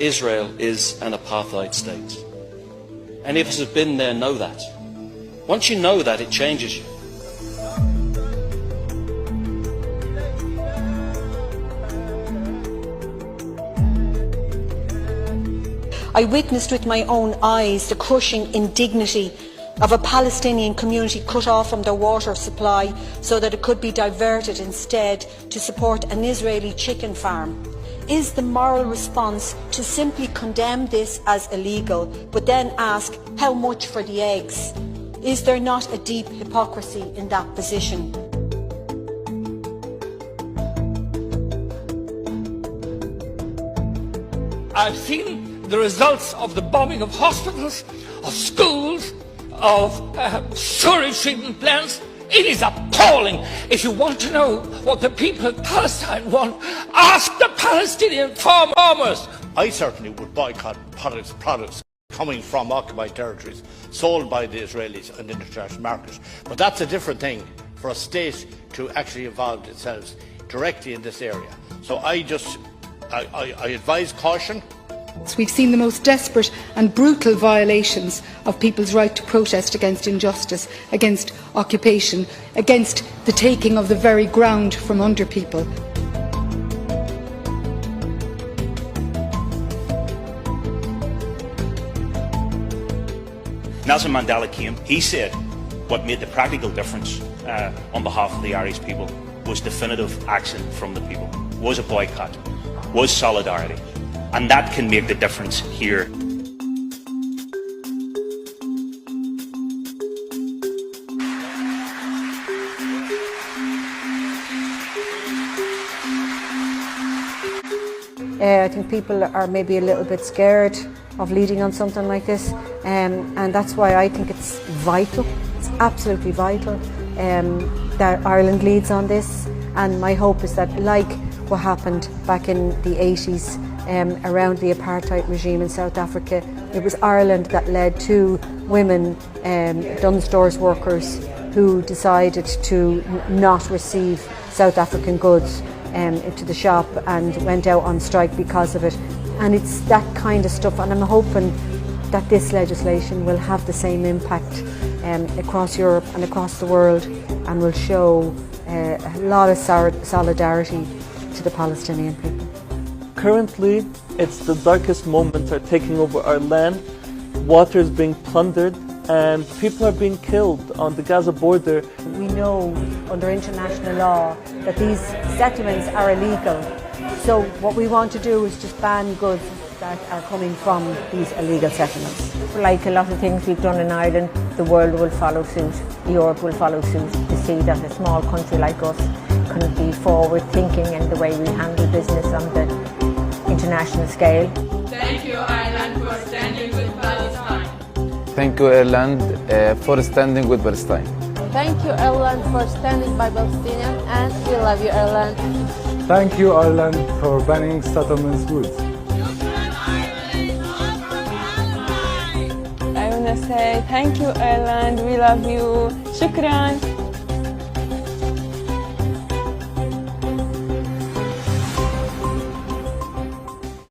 Israel is an apartheid state. Any of us who've been there know that. Once you know that, it changes you. I witnessed with my own eyes the crushing indignity of a Palestinian community cut off from their water supply so that it could be diverted instead to support an Israeli chicken farm. Is the moral response to simply condemn this as illegal, but then ask how much for the eggs? Is there not a deep hypocrisy in that position? I've seen the results of the bombing of hospitals, of schools, of sewage treatment plants. It is appalling. If you want to know what the people of Palestine want, ask the Palestinian farmers. I certainly would boycott products coming from occupied territories sold by the Israelis on the international market. But that's a different thing for a state to actually involve itself directly in this area. So I advise caution. We've seen the most desperate and brutal violations of people's right to protest against injustice, against occupation, against the taking of the very ground from under people. Nelson Mandela came, he said what made the practical difference on behalf of the Irish people was definitive action from the people, was a boycott, was solidarity. And that can make the difference here. I think people are maybe a little bit scared of leading on something like this, and that's why I think it's vital, it's absolutely vital that Ireland leads on this. And my hope is that, like what happened back in the 80s, around the apartheid regime in South Africa, it was Ireland that led two women, Dunnes Stores workers, who decided to not receive South African goods into the shop and went out on strike because of it. And it's that kind of stuff, and I'm hoping that this legislation will have the same impact across Europe and across the world, and will show a lot of solidarity to the Palestinian people. Currently, it's the darkest moments are taking over our land. Water is being plundered and people are being killed on the Gaza border. We know under international law that these settlements are illegal. So what we want to do is just ban goods that are coming from these illegal settlements. Like a lot of things we've done in Ireland, the world will follow suit, Europe will follow suit, to see that a small country like us can be forward thinking in the way we handle business on the international scale. Thank you, Ireland, for standing with Palestine. Thank you, Ireland, for standing with Palestine. Thank you, Ireland, for standing by Palestinians, and we love you, Ireland. Thank you, Ireland, for banning settlements goods. I want to say thank you, Ireland, we love you. Shukran.